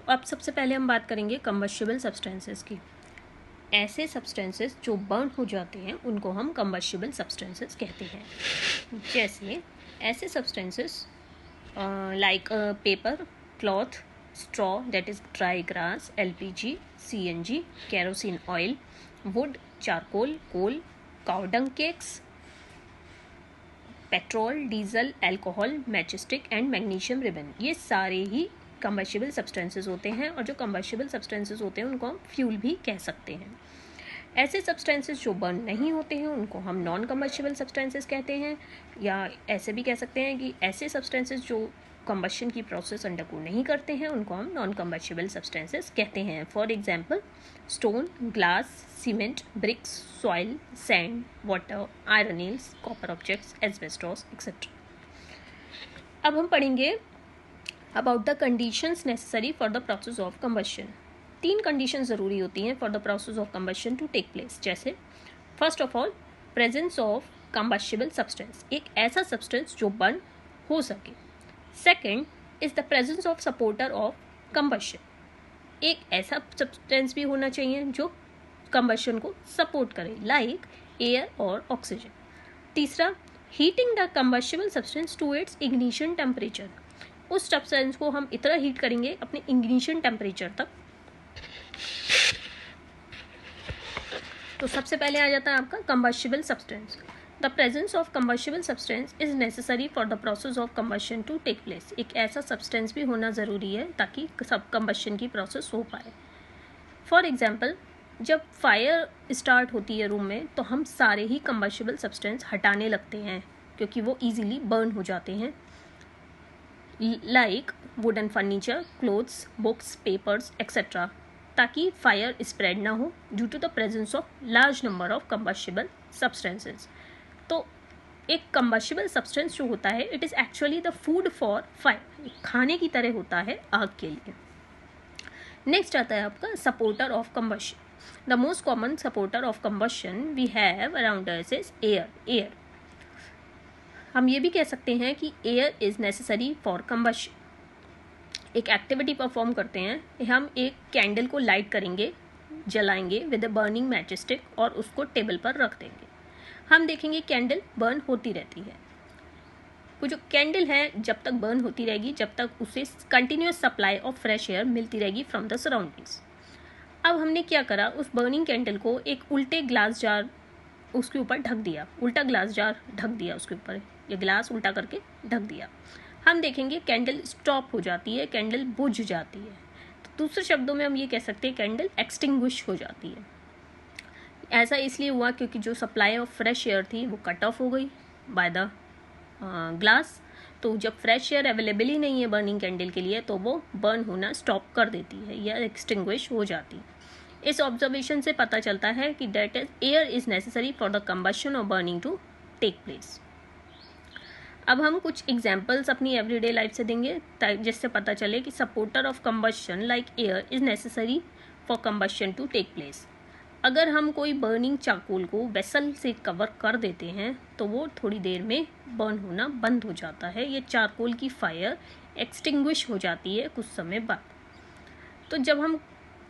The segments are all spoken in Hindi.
अब सबसे पहले हम बात करेंगे कंबस्टिबल सब्सटेंसेस की। ऐसे सब्सटेंसेस जो बर्न हो जाते हैं उनको हम कंबस्टिबल सब्सटेंसेस कहते हैं। जैसे ऐसे substances like paper, cloth, straw that is dry grass, LPG, CNG, kerosene oil, wood, charcoal, coal, cow dung cakes, petrol, diesel, alcohol, matchstick and magnesium ribbon, ये सारे ही कंबस्टिबल सब्सटेंसेस होते हैं। और जो कंबस्टिबल सब्सटेंसेस होते हैं उनको हम फ्यूल भी कह सकते हैं। ऐसे सब्सटेंसेस जो बर्न नहीं होते हैं उनको हम नॉन कंबस्टिबल सब्सटेंसेस कहते हैं, या ऐसे भी कह सकते हैं कि ऐसे सब्सटेंसेस जो कंबशन की प्रोसेस अंडरगो नहीं करते हैं उनको हम नॉन कंबस्टिबल सब्सटेंसेस कहते हैं। For example stone, glass, cement, bricks, soil, sand, water, iron nails, copper objects, asbestos etcetera. अब हम पढ़ेंगे about the conditions necessary for the process of combustion. 3 condition ज़रूरी होती हैं for the process of combustion to take place. जैसे first of all presence of combustible substance, एक ऐसा सब्सटेंस जो बर्न हो सके। Second is the presence of supporter of combustion, एक ऐसा सब्सटेंस भी होना चाहिए जो कंबशन को सपोर्ट करे, लाइक एयर और ऑक्सीजन। तीसरा, heating the combustible substance to its ignition temperature, उस सब्सटेंस को हम इतना हीट करेंगे अपने इग्निशन टेम्परेचर तक। तो सबसे पहले आ जाता है आपका combustible substance. The presence of combustible substance is necessary for the process of combustion to take place, एक ऐसा सब्सटेंस भी होना ज़रूरी है ताकि सब कंबशन की प्रोसेस हो पाए। फॉर एग्जाम्पल जब फायर स्टार्ट होती है रूम में तो हम सारे ही कंबस्टिबल सब्सटेंस हटाने लगते हैं क्योंकि वो ईजिली बर्न हो जाते हैं, like wooden furniture, clothes, books, papers etcetera, ताकि फायर स्प्रेड ना हो due to the presence of large number of combustible substances. तो एक कंबस्टिबल सब्सटेंस जो होता है it is actually the food for fire, खाने की तरह होता है आग के लिए। नेक्स्ट आता है आपका supporter of combustion. The most common supporter of combustion we have around us is air. हम ये भी कह सकते हैं कि air is necessary for combustion. एक एक्टिविटी परफॉर्म करते हैं, हम एक कैंडल को लाइट करेंगे, जलाएंगे विद अ बर्निंग मैचस्टिक और उसको टेबल पर रख देंगे। हम देखेंगे कैंडल बर्न होती रहती है। वो जो कैंडल है जब तक बर्न होती रहेगी जब तक उसे continuous supply of fresh air मिलती रहेगी फ्रॉम द सराउंडिंग्स। अब हमने क्या करा, उस बर्निंग कैंडल को एक उल्टे ग्लास जार उसके ऊपर ढक दिया, उल्टा ग्लास जार ढक दिया उसके ऊपर, ये ग्लास उल्टा करके ढक दिया। हम देखेंगे कैंडल स्टॉप हो जाती है, कैंडल बुझ जाती है। तो दूसरे शब्दों में हम ये कह सकते हैं कैंडल एक्सटिंग्विश हो जाती है। ऐसा इसलिए हुआ क्योंकि जो सप्लाई ऑफ फ्रेश एयर थी वो कट ऑफ हो गई बाय द ग्लास। तो जब फ्रेश एयर अवेलेबल ही नहीं है बर्निंग कैंडल के लिए तो वो बर्न होना स्टॉप कर देती है या एक्सटिंग्विश हो जाती है। इस ऑब्जर्वेशन से पता चलता है कि that is air is necessary for the combustion और बर्निंग टू टेक प्लेस। अब हम कुछ एग्जाम्पल्स अपनी एवरीडे लाइफ से देंगे जिससे पता चले कि supporter of combustion like air is necessary for combustion to take place. अगर हम कोई बर्निंग चारकोल को वेसल से कवर कर देते हैं तो वो थोड़ी देर में बर्न होना बंद हो जाता है, ये चारकोल की फायर एक्सटिंग्विश हो जाती है कुछ समय बाद। तो जब हम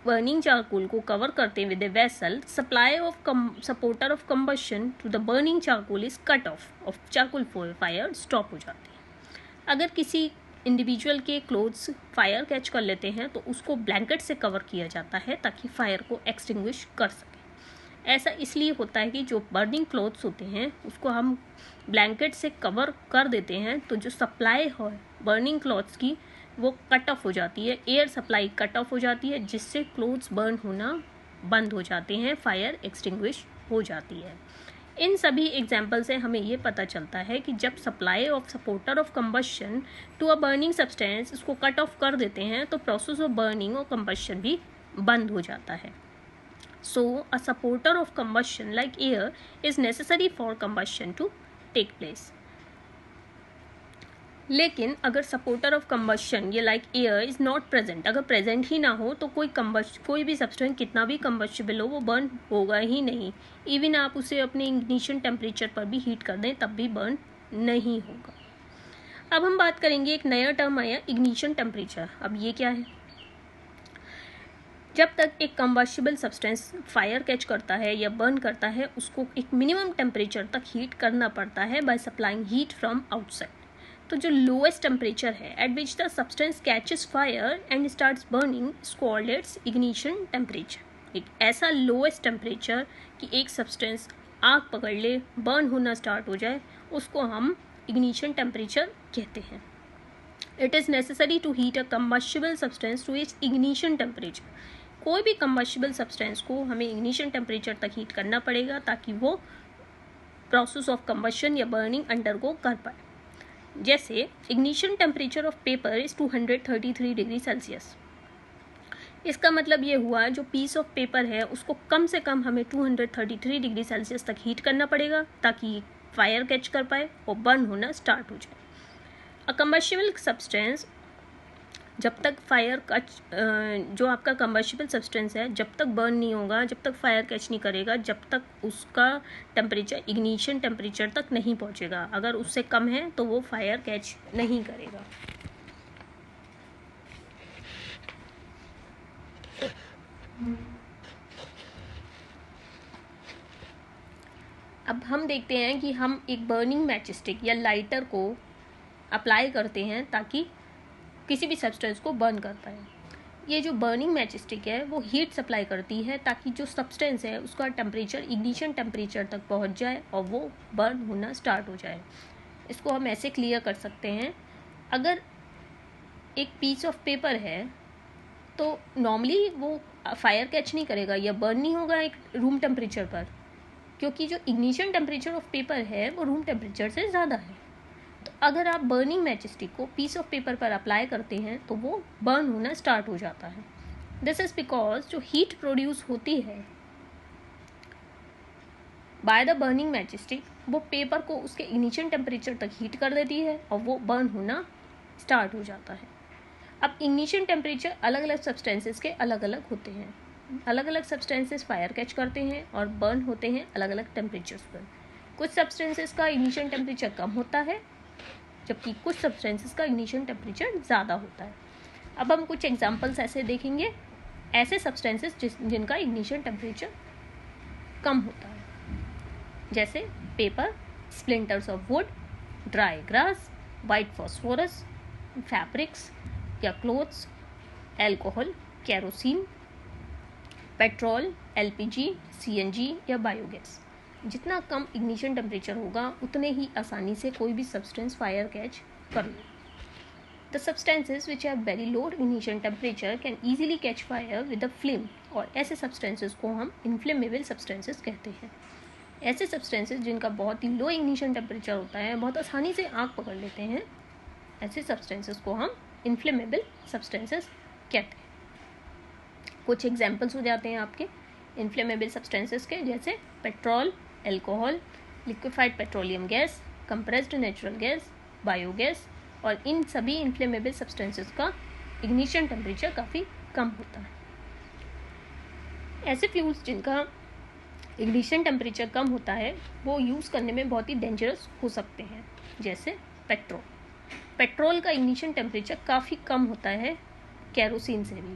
बर्निंग चारकोल को कवर करते हैं with a vessel, supply of supporter of combustion to the burning charcoal is cut off charcoal fire stop हो जाती है। अगर किसी इंडिविजुअल के क्लोथ्स फायर कैच कर लेते हैं तो उसको ब्लैंकेट से कवर किया जाता है ताकि फायर को एक्सटिंग्विश कर सके। ऐसा इसलिए होता है कि जो बर्निंग क्लोथ्स होते हैं उसको हम ब्लैंकेट से कवर कर देते हैं तो जो सप्लाई है बर्निंग क्लॉथ्स की वो कट ऑफ हो जाती है, एयर सप्लाई कट ऑफ हो जाती है जिससे क्लोथ्स बर्न होना बंद हो जाते हैं, फायर एक्सटिंग्विश हो जाती है। इन सभी एग्जाम्पल से हमें ये पता चलता है कि जब supply of supporter of combustion to a burning substance इसको कट ऑफ कर देते हैं तो प्रोसेस ऑफ बर्निंग और कंबशन भी बंद हो जाता है। So a supporter of combustion like air is necessary for combustion to take place. लेकिन अगर सपोर्टर ऑफ कंबशन ये like air is not present, अगर प्रेजेंट ही ना हो तो कोई भी सब्सटेंस कितना भी कंबस्टिबल हो वो बर्न होगा ही नहीं। इवन आप उसे अपने इग्निशन टेम्परेचर पर भी हीट कर दें तब भी बर्न नहीं होगा। अब हम बात करेंगे, एक नया टर्म आया इग्निशन टेम्परेचर। अब ये क्या है? जब तक एक कंबस्टिबल सब्सटेंस फायर कैच करता है या बर्न करता है, उसको एक मिनिमम टेम्परेचर तक हीट करना पड़ता है by supplying heat from outside. तो जो लोएस्ट टेम्परेचर है eight which the substance catches fire and starts burning is called its ignition temperature. एक ऐसा लोएस्ट टेम्परेचर कि एक सब्सटेंस आग पकड़ ले, बर्न होना स्टार्ट हो जाए, उसको हम इग्निशन टेम्परेचर कहते हैं। It is necessary to heat a combustible substance to its ignition temperature. कोई भी कंबस्टिबल सब्सटेंस को हमें इग्निशन टेम्परेचर तक हीट करना पड़ेगा ताकि वो प्रोसेस ऑफ कंबशन या बर्निंग अंडरगो कर पाए। जैसे ignition temperature of paper is 233 degree Celsius. इसका मतलब ये हुआ जो पीस ऑफ पेपर है उसको कम से कम हमें 233 डिग्री सेल्सियस तक हीट करना पड़ेगा ताकि फायर कैच कर पाए और बर्न होना स्टार्ट हो जाए। अ कंबस्टिबल सब्सटेंस जब तक फायर कैच जो आपका कंबस्टिबल सब्सटेंस है जब तक बर्न नहीं होगा, जब तक फायर कैच नहीं करेगा, जब तक उसका टेम्परेचर इग्निशन टेम्परेचर तक नहीं पहुंचेगा। अगर उससे कम है तो वो फायर कैच नहीं करेगा। अब हम देखते हैं कि हम एक बर्निंग मैच स्टिक या लाइटर को अप्लाई करते हैं ताकि किसी भी सब्सटेंस को बर्न कर पाए। ये जो बर्निंग मैच स्टिक है वो हीट सप्लाई करती है ताकि जो सब्सटेंस है उसका टेम्परेचर इग्निशन टेम्परेचर तक पहुंच जाए और वो बर्न होना स्टार्ट हो जाए। इसको हम ऐसे क्लियर कर सकते हैं, अगर एक पीस ऑफ पेपर है तो नॉर्मली वो फायर कैच नहीं करेगा या बर्न नहीं होगा एक रूम टेम्परेचर पर, क्योंकि जो इग्निशन टेम्परेचर ऑफ पेपर है वो रूम टेम्परेचर से ज़्यादा है। तो अगर आप बर्निंग मैच स्टिक को पीस ऑफ पेपर पर अप्लाई करते हैं तो वो बर्न होना स्टार्ट हो जाता है। दिस इज बिकॉज जो हीट प्रोड्यूस होती है by the burning match stick वो पेपर को उसके इग्निशन टेम्परेचर तक हीट कर देती है और वो बर्न होना स्टार्ट हो जाता है। अब इग्निशन टेम्परेचर अलग अलग सब्सटेंसेस के अलग अलग होते हैं। अलग अलग सब्सटेंसेस फायर कैच करते हैं और बर्न होते हैं अलग अलग टेम्परेचर्स पर। कुछ सब्सटेंसेस का इग्निशन टेम्परेचर कम होता है जबकि कुछ सब्सटेंसेस का इग्निशन टेम्परेचर ज़्यादा होता है। अब हम कुछ एग्जांपल्स ऐसे देखेंगे, ऐसे सब्सटेंसेस जिनका इग्निशन टेम्परेचर कम होता है, जैसे paper, splinters of wood, dry grass, white phosphorus, fabrics या clothes, alcohol, kerosene, petrol, LPG, CNG या बायोगैस। जितना कम इग्निशन टेम्परेचर होगा उतने ही आसानी से कोई भी सब्सटेंस फायर कैच कर ले। The substances which have very low ignition temperature can easily catch fire with a flame, और ऐसे सब्सटेंसेस को हम इन्फ्लेमेबल सब्सटेंसेस कहते हैं। ऐसे सब्सटेंसेस जिनका बहुत ही लो इग्निशन टेम्परेचर होता है, बहुत आसानी से आग पकड़ लेते हैं, ऐसे सब्सटेंसेस को हम इन्फ्लेमेबल सब्सटेंसेस कहते हैं। कुछ एग्जाम्पल्स हो जाते हैं आपके इन्फ्लेमेबल सब्सटेंसेस के, जैसे petrol, alcohol, liquefied petroleum gas, compressed natural gas, biogas, और इन सभी इन्फ्लेमेबल सब्सटेंसेस का इग्निशन टेम्परेचर काफ़ी कम होता है। ऐसे फ्यूल्स जिनका इग्निशन टेम्परेचर कम होता है वो यूज़ करने में बहुत ही डेंजरस हो सकते हैं, जैसे पेट्रोल। पेट्रोल का इग्निशन टेम्परेचर काफ़ी कम होता है केरोसिन से भी।